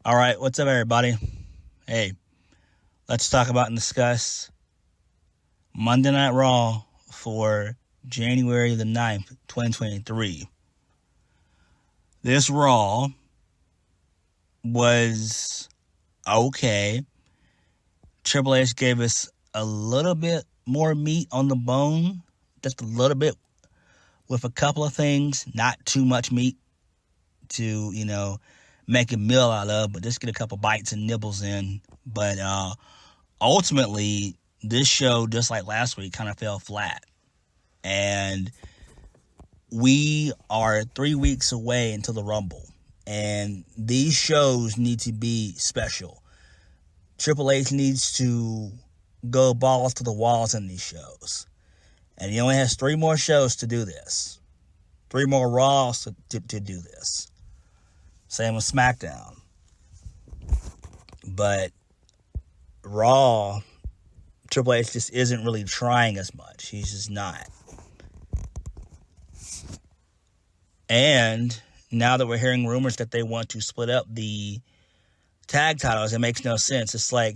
All right, what's up, everybody? Hey, let's talk about and discuss Monday Night Raw for January the 9th, 2023. This Raw was okay. Triple H gave us a little bit more meat on the bone, just a little bit, with a couple of things, not too much meat to, make a meal out of, but just get a couple bites and nibbles in. But ultimately, this show, just like last week, kind of fell flat. And we are 3 weeks away until the Rumble. And these shows need to be special. Triple H needs to go balls to the walls in these shows. And he only has 3 more shows to do this. 3 more Raws to do this. Same with SmackDown. But Raw, Triple H just isn't really trying as much. He's just not. And now that we're hearing rumors that they want to split up the tag titles, it makes no sense. It's like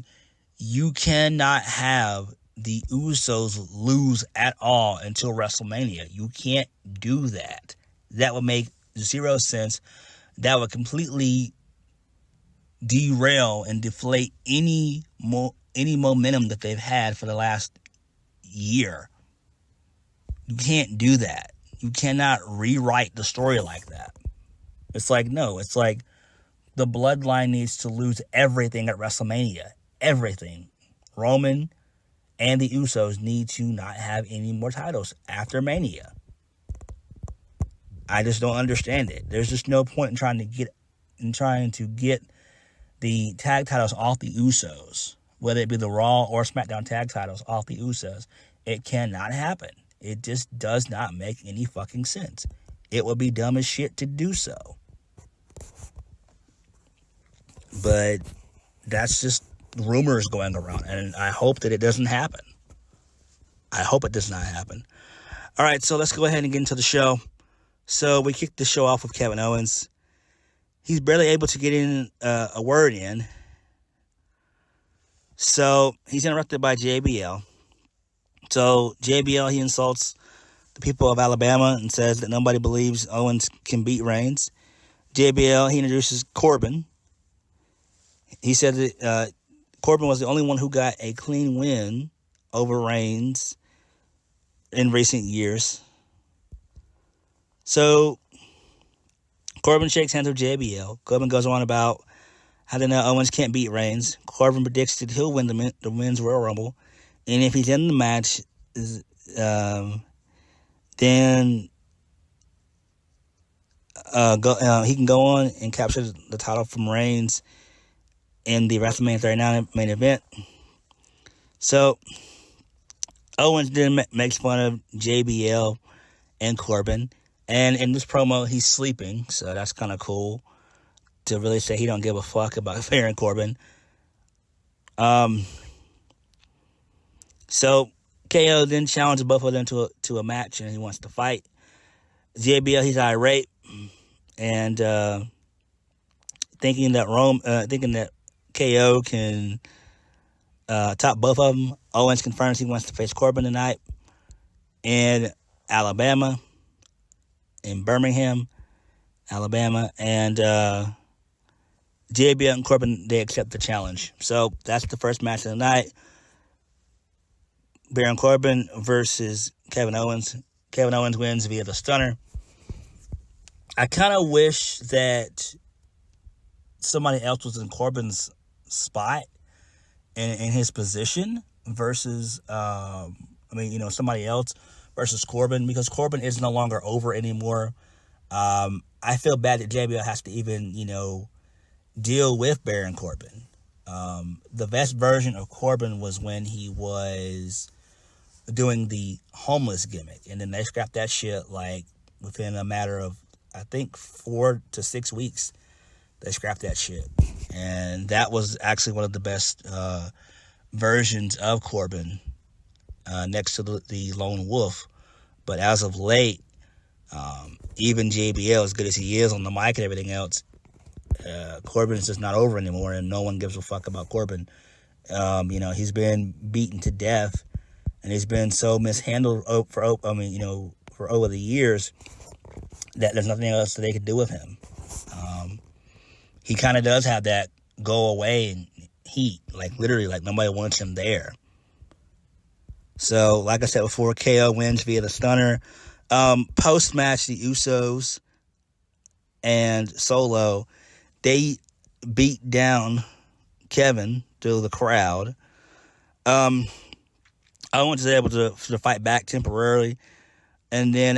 you cannot have the Usos lose at all until WrestleMania. You can't do that. That would make zero sense. That would completely derail and deflate any momentum that they've had for the last year. You can't do that. You cannot rewrite the story like that. It's like, no, it's like the bloodline needs to lose everything at WrestleMania. Everything. Roman and the Usos need to not have any more titles after Mania. I just don't understand it. There's just no point in trying to get the tag titles off the Usos, whether it be the Raw or SmackDown tag titles off the Usos. It cannot happen. It just does not make any fucking sense. It would be dumb as shit to do so. But that's just rumors going around, and I hope that it doesn't happen. I hope it does not happen. All right, so let's go ahead and get into the show. So we kicked the show off with Kevin Owens. He's barely able to get in a word in. So he's interrupted by JBL. So JBL, he insults the people of Alabama and says that nobody believes Owens can beat Reigns. JBL, he introduces Corbin. He said that Corbin was the only one who got a clean win over Reigns in recent years. So Corbin shakes hands with JBL. Corbin goes on about how they know Owens can't beat Reigns. Corbin predicts that he'll win the Men's Royal Rumble. And if he's in the match, then he can go on and capture the title from Reigns in the WrestleMania 39 main event. So Owens then makes fun of JBL and Corbin. And in this promo, he's sleeping, so that's kind of cool to really say he don't give a fuck about Baron Corbin. So KO then challenges both of them to a match, and he wants to fight. JBL, he's irate and thinking that KO can top both of them. Owens confirms he wants to face Corbin tonight in Alabama, in Birmingham, Alabama, and JBL and Corbin, they accept the challenge. So that's the first match of the night. Baron Corbin versus Kevin Owens. Kevin Owens wins via the stunner. I kind of wish that somebody else was in Corbin's spot in his position versus, somebody else versus Corbin, because Corbin is no longer over anymore. I feel bad that JBL has to even, deal with Baron Corbin. The best version of Corbin was when he was doing the homeless gimmick, and then they scrapped that shit like within a matter of, I think, 4 to 6 weeks. They scrapped that shit, and that was actually one of the best versions of Corbin, next to the Lone Wolf. But as of late, even JBL, as good as he is on the mic and everything else, Corbin's just not over anymore, and no one gives a fuck about Corbin. He's been beaten to death, and he's been so mishandled for over the years that there's nothing else that they can do with him. He kind of does have that go away and heat, like literally, like nobody wants him there. So, like I said before, KO wins via the stunner. Post-match, the Usos and Solo, they beat down Kevin to the crowd. Owens was able to fight back temporarily, and then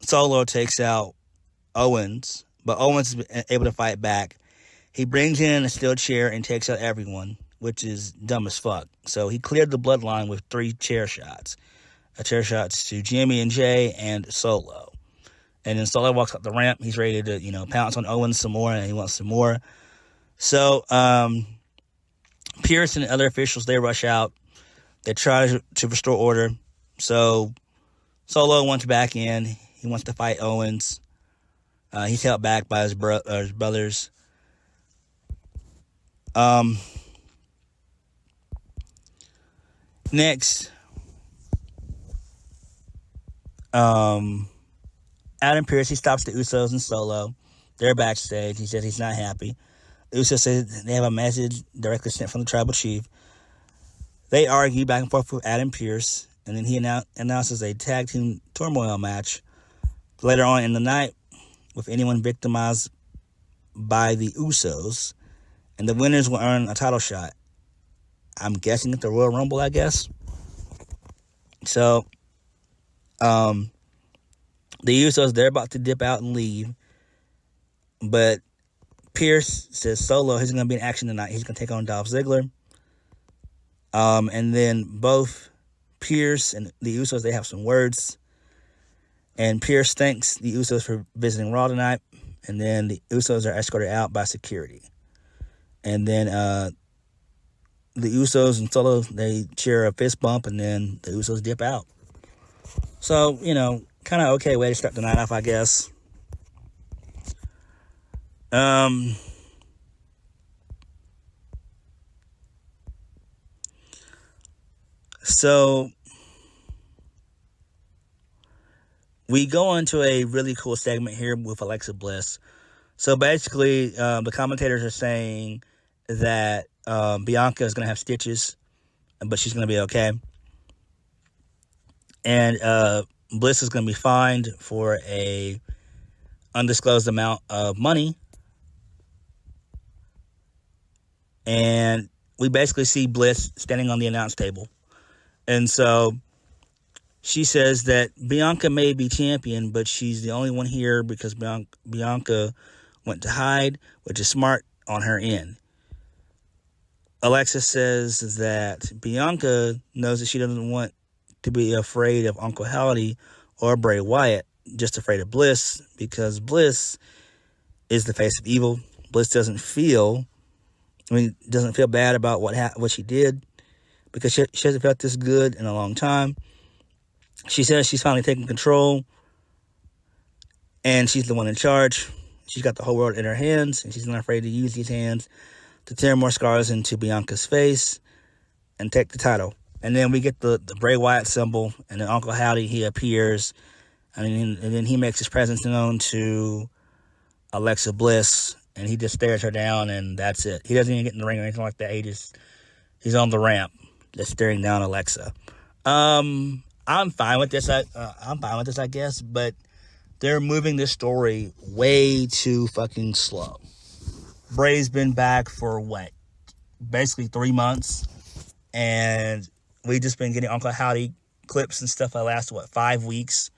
Solo takes out Owens, but Owens is able to fight back. He brings in a steel chair and takes out everyone, which is dumb as fuck. So he cleared the bloodline with 3 chair shots. A chair shots to Jimmy and Jay and Solo. And then Solo walks up the ramp. He's ready to, pounce on Owens some more, and he wants some more. So Pierce and other officials, they rush out. They try to restore order. So Solo wants back in. He wants to fight Owens. He's held back by his brothers. Next, Adam Pearce, he stops the Usos and Solo. They're backstage. He says he's not happy. The Usos say they have a message directly sent from the tribal chief. They argue back and forth with Adam Pearce, and then he announces a tag team turmoil match later on in the night with anyone victimized by the Usos, and the winners will earn a title shot. I'm guessing at the Royal Rumble, I guess. So, the Usos, they're about to dip out and leave, but Pierce says Solo, he's going to be in action tonight. He's going to take on Dolph Ziggler. And then both Pierce and the Usos, they have some words. And Pierce thanks the Usos for visiting Raw tonight. And then the Usos are escorted out by security. And then the Usos and Solo, they share a fist bump, and then the Usos dip out. So, kind of okay way to start the night off, I guess. So we go into a really cool segment here with Alexa Bliss. So basically, the commentators are saying that Bianca is going to have stitches, but she's going to be okay. And Bliss is going to be fined for a undisclosed amount of money. And we basically see Bliss standing on the announce table. And so she says that Bianca may be champion, but she's the only one here because Bianca went to hide, which is smart on her end. Alexa says that Bianca knows that she doesn't want to be afraid of Uncle Howdy or Bray Wyatt, just afraid of Bliss, because Bliss is the face of evil. Bliss doesn't feel bad about what she did, because she hasn't felt this good in a long time. She says she's finally taking control, and she's the one in charge. She's got the whole world in her hands, and she's not afraid to use these hands to tear more scars into Bianca's face and take the title. And then we get the Bray Wyatt symbol, and then Uncle Howdy, he appears, and then he makes his presence known to Alexa Bliss, and he just stares her down, and that's it. He doesn't even get in the ring or anything like that. He's on the ramp, just staring down Alexa. I'm fine with this. I guess, but they're moving this story way too fucking slow. Bray's been back for basically 3 months, and we've just been getting Uncle Howdy clips and stuff that last 5 weeks.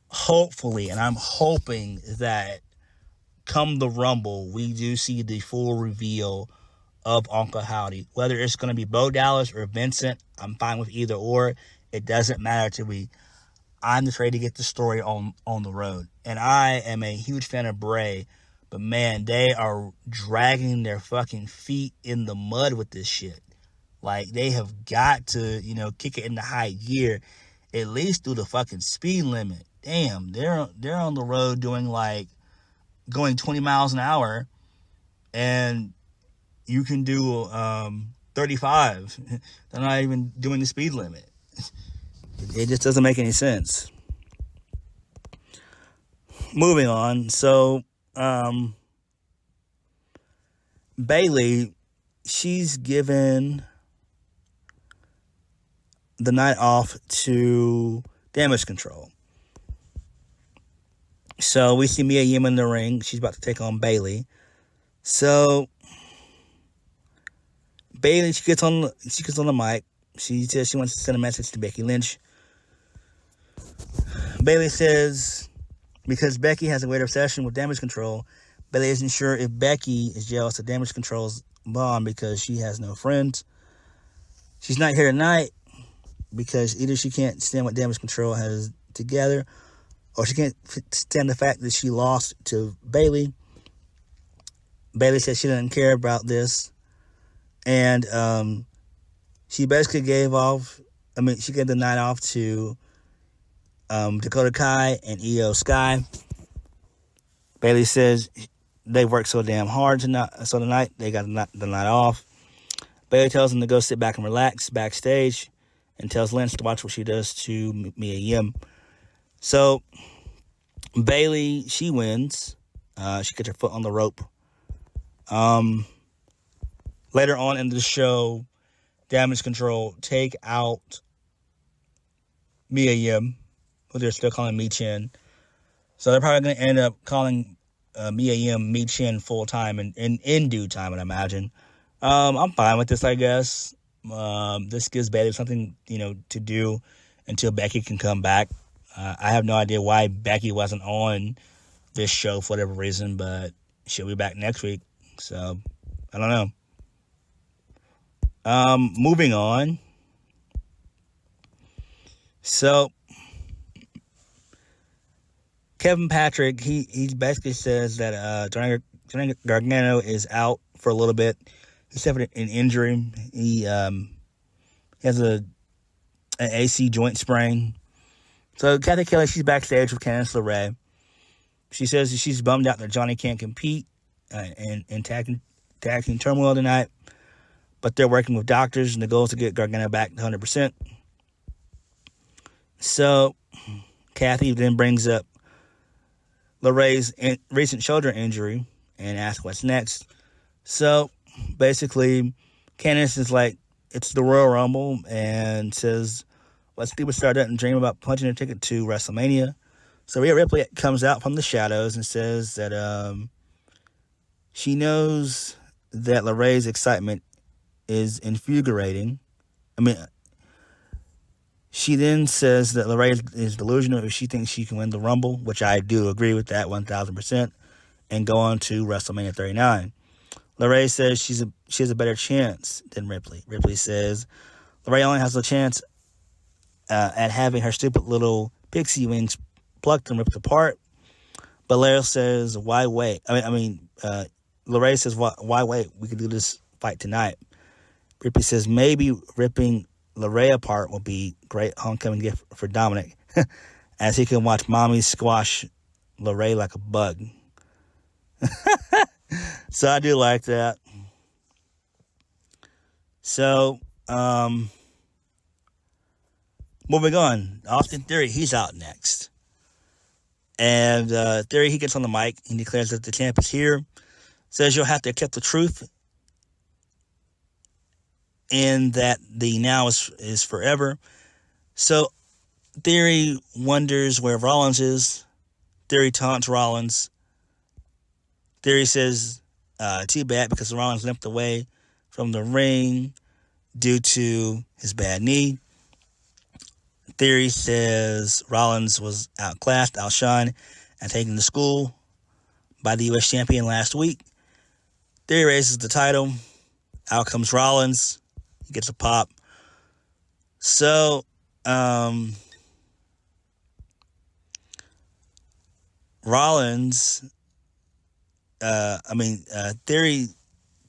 Hopefully, and I'm hoping that come the Rumble, we do see the full reveal of Uncle Howdy. Whether it's going to be Bo Dallas or Vincent, I'm fine with either or. It doesn't matter to me. I'm just ready to get the story on the road. And I am a huge fan of Bray, but man, they are dragging their fucking feet in the mud with this shit. Like, they have got to, kick it into high gear, at least do the fucking speed limit. Damn, they're on the road doing going 20 miles an hour and you can do 35. They're not even doing the speed limit. It just doesn't make any sense. Moving on. So, Bayley, she's given the night off to Damage Control. So we see Mia Yim in the ring. She's about to take on Bayley. So Bayley, she gets on the mic. She says she wants to send a message to Becky Lynch. Bayley says because Becky has a weird obsession with Damage Control, Bayley isn't sure if Becky is jealous of Damage Control's bond because she has no friends. She's not here tonight because either she can't stand what Damage Control has together, or she can't stand the fact that she lost to Bayley. Bayley says she doesn't care about this. And she basically she gave the night off to Dakota Kai and Io Sky. Bayley says they worked so damn hard tonight they got the night off. Bayley tells them to go sit back and relax backstage and tells Lynch to watch what she does to Mia Yim. So Bayley, she wins. She gets her foot on the rope. Later on in the show, Damage Control take out Mia Yim, who they're still calling Mi Chin. So they're probably going to end up calling Mia Yim Mi Chin full time and in due time, I'd imagine. I'm fine with this, I guess. This gives Bayley something, to do until Becky can come back. I have no idea why Becky wasn't on this show for whatever reason, but she'll be back next week. So, I don't know. Moving on. So, Kevin Patrick, he basically says that Johnny Gargano is out for a little bit. He suffered an injury. He has an AC joint sprain. So Kathy Kelly, she's backstage with Candice LeRae. She says that she's bummed out that Johnny can't compete in tag team turmoil tonight, but they're working with doctors, and the goal is to get Gargano back to 100%. So Kathy then brings up LeRae's recent shoulder injury and asks what's next. So basically, Candice is like, it's the Royal Rumble, and says, what superstar doesn't dream about punching a ticket to WrestleMania? So Rhea Ripley comes out from the shadows and says that she knows that LeRae's excitement is invigorating. She then says that LeRae is delusional if she thinks she can win the Rumble, which I do agree with that 1,000%, and go on to WrestleMania 39. LeRae says she has a better chance than Ripley. Ripley says LeRae only has a chance at having her stupid little pixie wings plucked and ripped apart. But LeRae says, why wait? LeRae says, why wait? We could do this fight tonight. Ripley says, maybe ripping LeRae apart will be a great homecoming gift for Dominik, as he can watch mommy squash LeRae like a bug. So I do like that. So, moving on. Austin Theory, he's out next. And Theory, he gets on the mic and declares that the champ is here. Says you'll have to accept the truth, and that the now is forever. So Theory wonders where Rollins is. Theory taunts Rollins. Theory says, too bad, because Rollins limped away from the ring due to his bad knee. Theory says Rollins was outclassed, outshined, and taken to school by the U.S. champion last week. Theory raises the title. Out comes Rollins. He gets a pop. So, Rollins, Theory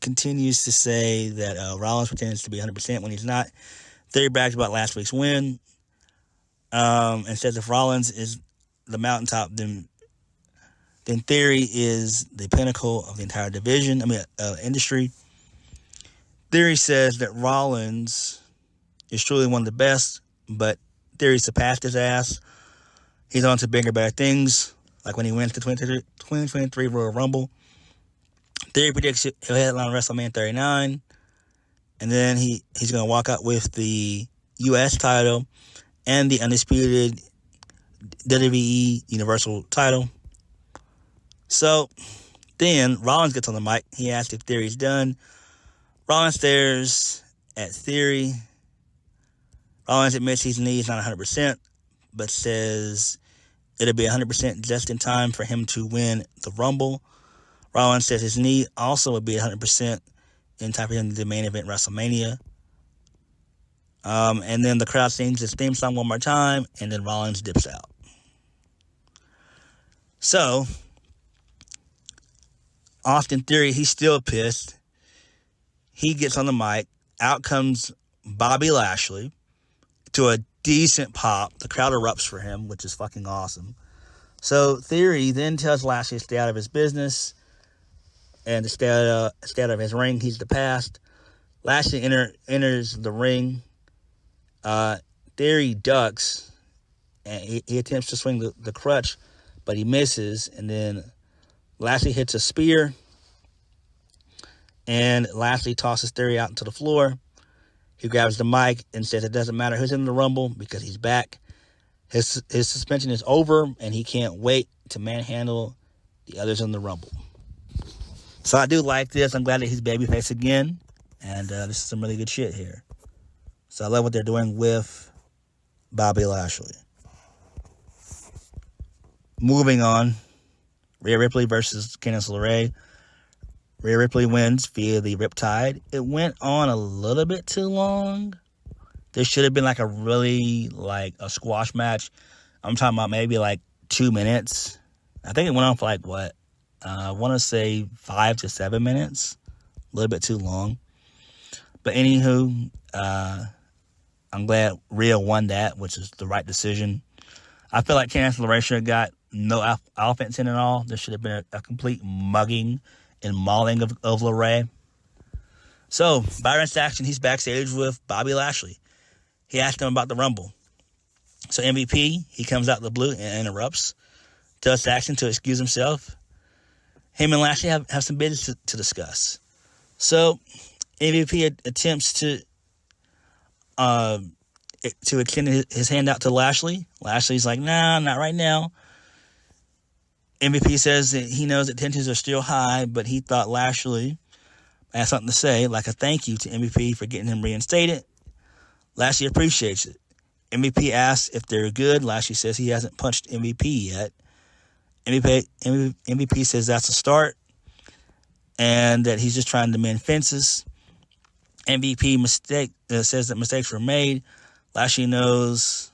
continues to say that Rollins pretends to be 100% when he's not. Theory brags about last week's win, and says if Rollins is the mountaintop, then then Theory is the pinnacle of the entire industry. Theory says that Rollins is truly one of the best, but Theory surpassed his ass. He's on to bigger, better things, like when he wins the 2023 Royal Rumble. Theory predicts he'll headline WrestleMania 39, and then he's going to walk out with the U.S. title and the undisputed WWE Universal title. So then Rollins gets on the mic. He asks if Theory's done. Rollins stares at Theory. Rollins admits his knee is not 100%, but says it'll be 100% just in time for him to win the Rumble. Rollins says his knee also would be 100% in time for him to main event WrestleMania. And then the crowd sings his theme song one more time, and then Rollins dips out. So, Austin Theory, he's still pissed. He gets on the mic. Out comes Bobby Lashley to a decent pop. The crowd erupts for him, which is fucking awesome. So Theory then tells Lashley to stay out of his business and to stay out of his ring. He's the past. Lashley enters the ring. Theory ducks, and he attempts to swing the crutch, but he misses, and then Lashley hits a spear, and Lashley tosses Theory out into the floor. He grabs the mic and says it doesn't matter who's in the Rumble because he's back. His suspension is over, and he can't wait to manhandle the others in the Rumble. So I do like this. I'm glad that he's babyface again, and this is some really good shit here. So I love what they're doing with Bobby Lashley. Moving on, Rhea Ripley versus Candice LeRae. Rhea Ripley wins via the Riptide. It went on a little bit too long. There should have been a squash match. I'm talking about maybe 2 minutes. I think it went on for I want to say 5 to 7 minutes. A little bit too long. But anywho, I'm glad Rhea won that, which is the right decision. I feel like Candice LeRae should have got no offense in at all. There should have been a complete mugging and mauling of LeRae. So, Byron Saxton, he's backstage with Bobby Lashley. He asked him about the Rumble. So MVP, he comes out of the blue and interrupts. Tells Saxton to excuse himself. Him and Lashley have some business to discuss. So, MVP attempts to extend his hand out to Lashley. Lashley's like, nah, not right now. MVP says that he knows that tensions are still high, but he thought Lashley had something to say, like a thank you to MVP for getting him reinstated. Lashley appreciates it. MVP asks if they're good. Lashley says he hasn't punched MVP yet. MVP says that's a start, and that he's just trying to mend fences. MVP says that mistakes were made. Lashley knows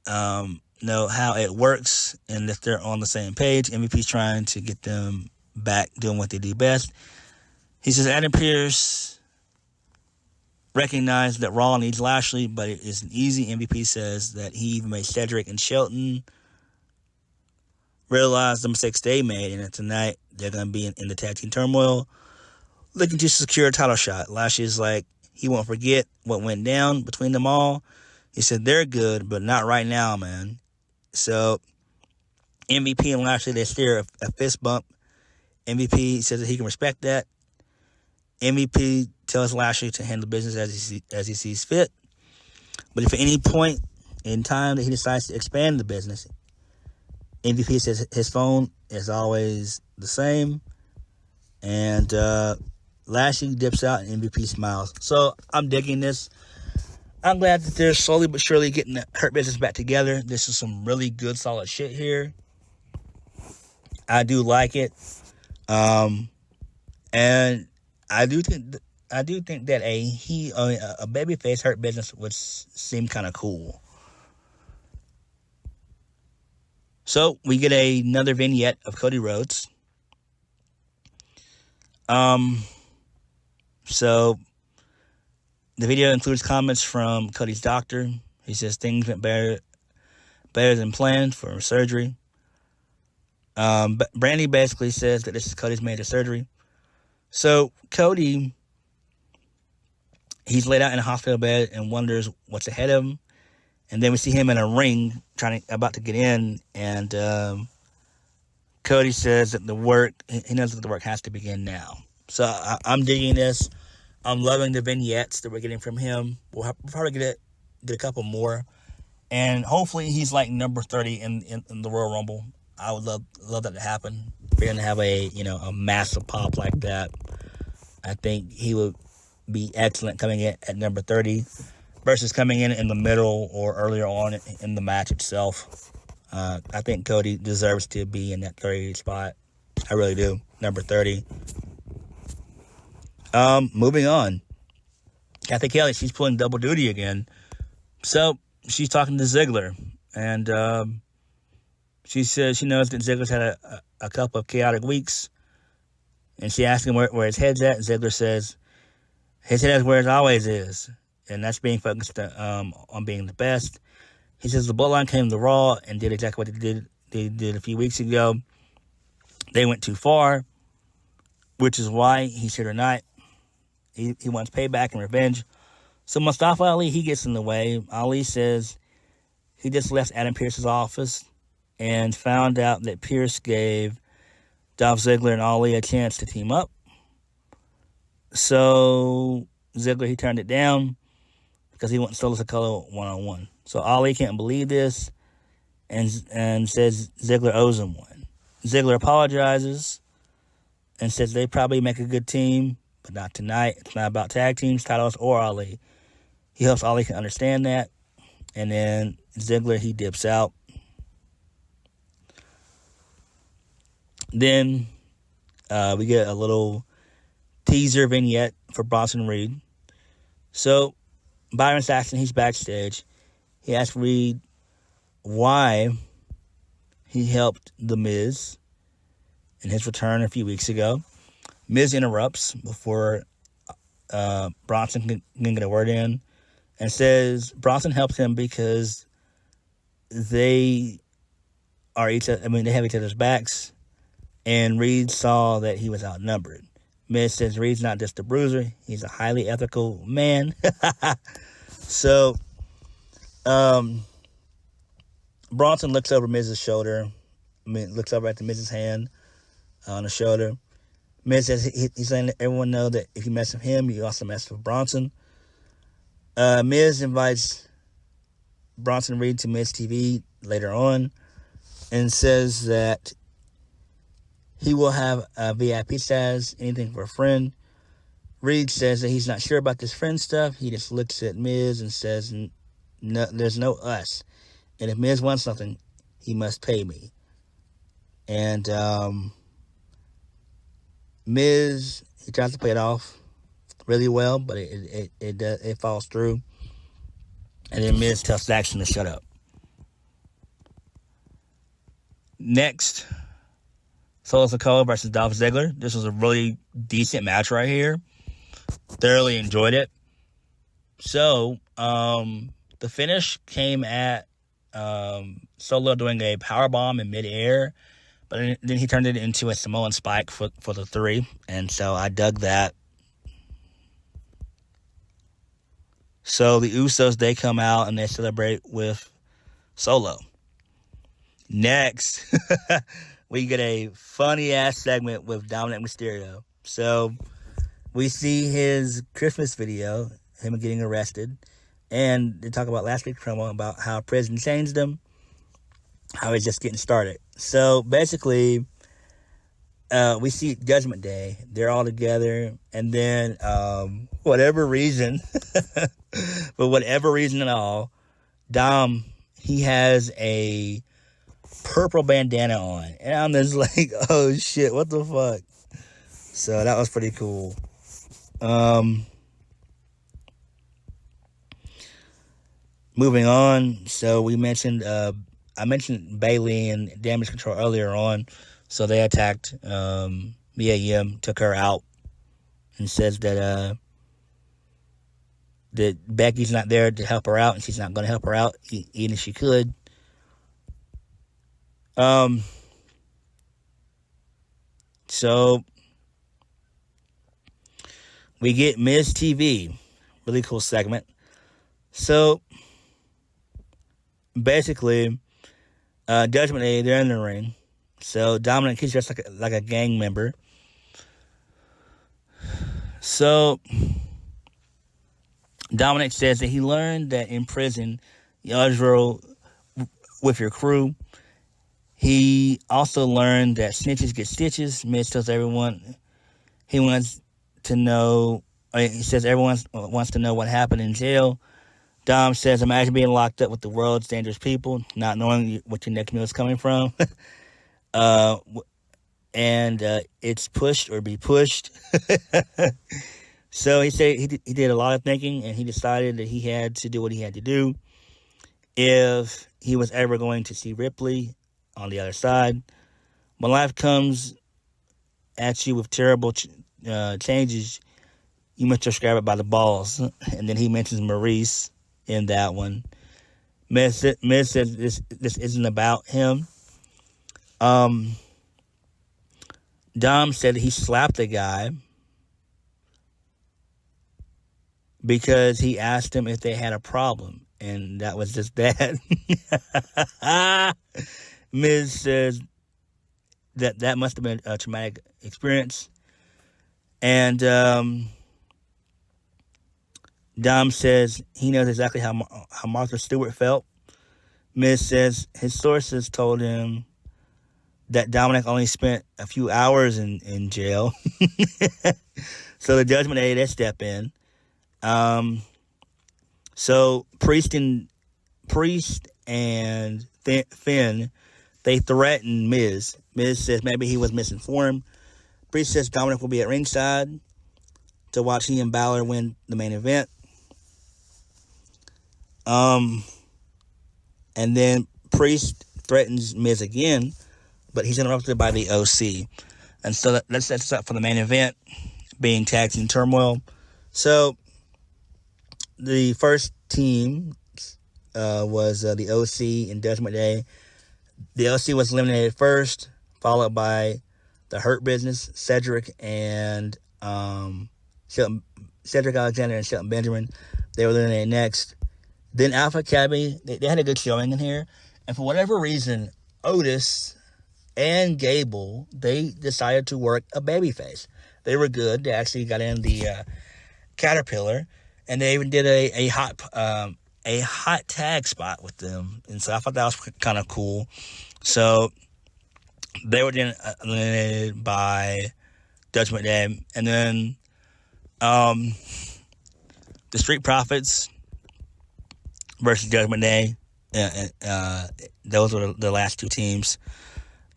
how it works and that they're on the same page. MVP's trying to get them back doing what they do best. He says Adam Pearce recognized that Raw needs Lashley, but it isn't easy. MVP says that he even made Cedric and Shelton realize the mistakes they made, and that tonight they're going to be in the tag team turmoil looking to secure a title shot. Lashley's like, he won't forget what went down between them all. He said they're good, but not right now, man. So MVP and Lashley, they share a fist bump. MVP says that he can respect that. MVP tells Lashley to handle business as he sees fit. But if at any point in time that he decides to expand the business, MVP says his phone is always the same. And Lashley dips out and MVP smiles. So I'm digging this. I'm glad that they're slowly but surely getting the Hurt Business back together. This is some really good, solid shit here. I do like it. And I do think that a babyface Hurt Business would seem kind of cool. So we get another vignette of Cody Rhodes. So the video includes comments from Cody's doctor. He says things went better better than planned for surgery. But Brandy basically says that this is Cody's major surgery. So Cody, he's laid out in a hospital bed and wonders what's ahead of him. And then we see him in a ring about to get in. And Cody says that he knows that the work has to begin now. So I'm digging this. I'm loving the vignettes that we're getting from him. We'll probably get a couple more. And hopefully he's like number 30 in the Royal Rumble. I would love that to happen. If we're going to have a massive pop like that, I think he would be excellent coming in at number 30 versus coming in the middle or earlier on in the match itself. I think Cody deserves to be in that 30 spot. I really do. Number 30. Moving on. Kathy Kelly, she's pulling double duty again. So she's talking to Ziggler. And she says she knows that Ziggler's had a couple of chaotic weeks. And she asks him where his head's at. And Ziggler says his head is where it always is. And that's being focused on being the best. He says the bloodline came to Raw and did exactly what they did a few weeks ago. They went too far, which is why he's here tonight. He wants payback and revenge. So Mustafa Ali, he gets in the way. Ali says he just left Adam Pearce's office and found out that Pearce gave Dolph Ziggler and Ali a chance to team up. So Ziggler, he turned it down because he wants Solo Sikoa one-on-one. So Ali can't believe this and says Ziggler owes him one. Ziggler apologizes and says they probably make a good team, but not tonight. It's not about tag teams, titles, or Ali. He hopes Ali can understand that. And then Ziggler, he dips out. Then we get a little teaser vignette for Bronson Reed. So Byron Saxton, he's backstage. He asked Reed why he helped The Miz in his return a few weeks ago. Miz interrupts before Bronson can get a word in and says Bronson helped him because they have each other's backs, and Reed saw that he was outnumbered. Miz says Reed's not just a bruiser, he's a highly ethical man. So Bronson looks over Miz's shoulder. Looks over at the Miz's hand on the shoulder. Miz says he's letting everyone know that if you mess with him, you also mess with Bronson. Miz invites Bronson Reed to Miz TV later on and says that he will have a VIP status, anything for a friend. Reed says that he's not sure about this friend stuff. He just looks at Miz and says, no, there's no us. And if Miz wants something, he must pay me. And Miz, he tries to play it off really well, but it falls through. And then Miz tells Saxton to shut up. Next, Solo Sikoa versus Dolph Ziggler. This was a really decent match right here. Thoroughly enjoyed it. So, the finish came at Solo doing a powerbomb in midair, but then he turned it into a Samoan spike for the 3, and so I dug that. So the Usos, they come out and they celebrate with Solo. Next, we get a funny-ass segment with Dominik Mysterio. So we see his Christmas video, him getting arrested, and they talk about last week's promo about how prison changed him, how he's just getting started. So basically, we see Judgment Day. They're all together, and then whatever reason, for whatever reason at all, Dom, he has a purple bandana on, and I'm just like, oh shit, what the fuck? So that was pretty cool. Moving on, so we mentioned, I mentioned Bayley and Damage Control earlier on. So they attacked Mia Yim, took her out, and says that that Becky's not there to help her out, and she's not going to help her out, even if she could. So we get Miz TV. Really cool segment. So basically, Judgment Day, they're in the ring. So Dominik, he's just like a gang member. So Dominik says that he learned that in prison, you always roll with your crew. He also learned that snitches get stitches. Miz tells everyone he wants to know. He says everyone wants to know what happened in jail. Dom says, imagine being locked up with the world's dangerous people, not knowing what your next meal is coming from. And it's pushed or be pushed. So he said he did a lot of thinking, and he decided that he had to do what he had to do if he was ever going to see Ripley on the other side. When life comes at you with terrible changes, you must just grab it by the balls. And then he mentions Maurice in that one. Miz said this isn't about him. Dom said he slapped the guy because he asked him if they had a problem, and that was just that. Miz says that must have been a traumatic experience. And Dom says he knows exactly how Martha Stewart felt. Miz says his sources told him that Dominik only spent a few hours in jail. So the Judgment Day, they step in. So Priest and Finn, they threaten Miz. Miz says maybe he was misinformed. Priest says Dominik will be at ringside to watch he and Balor win the main event. And then Priest threatens Miz again, but he's interrupted by the OC. And so that sets us up for the main event, being tag team turmoil. So the first team was the OC and Judgment Day. The OC was eliminated first, followed by the Hurt Business, Cedric Alexander and Shelton Benjamin. They were eliminated next. Then Alpha Academy, they had a good showing in here. And for whatever reason, Otis and Gable, they decided to work a babyface. They were good. They actually got in the Caterpillar, and they even did a hot tag spot with them. And so I thought that was kind of cool. So they were then eliminated by Judgment Day. And then the Street Profits versus Judgment Day. Those were the last two teams.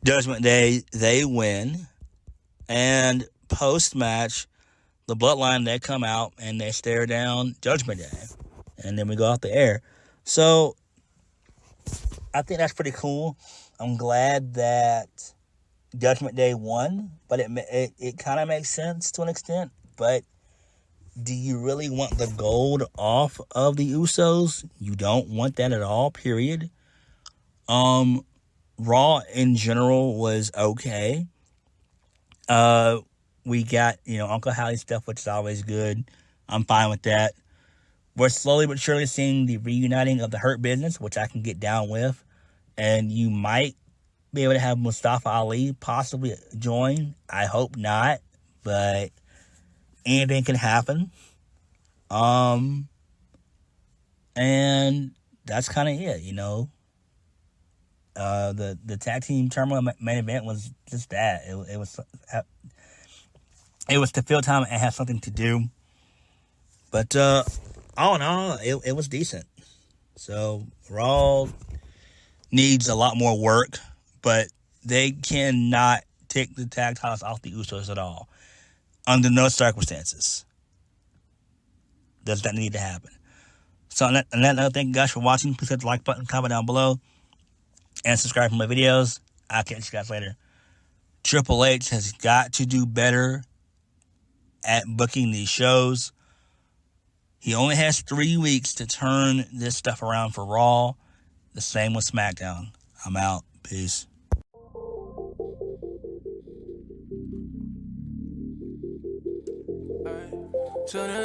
Judgment Day, they win. And post-match, the Bloodline, they come out and they stare down Judgment Day. And then we go off the air. So I think that's pretty cool. I'm glad that Judgment Day won, but it kind of makes sense to an extent. But do you really want the gold off of the Usos? You don't want that at all, period. Raw in general was okay. We got, Uncle Howdy stuff, which is always good. I'm fine with that. We're slowly but surely seeing the reuniting of the Hurt Business, which I can get down with. And you might be able to have Mustafa Ali possibly join. I hope not, but anything can happen. And that's kind of it, The tag team turmoil main event was just that. It was to fill time and have something to do. But all in all, it was decent. So Raw needs a lot more work, but they cannot take the tag titles off the Usos at all. Under no circumstances does that need to happen. So, on that note, thank you guys for watching. Please hit the like button, comment down below, and subscribe for my videos. I'll catch you guys later. Triple H has got to do better at booking these shows. He only has 3 weeks to turn this stuff around for Raw. The same with SmackDown. I'm out. Peace. To the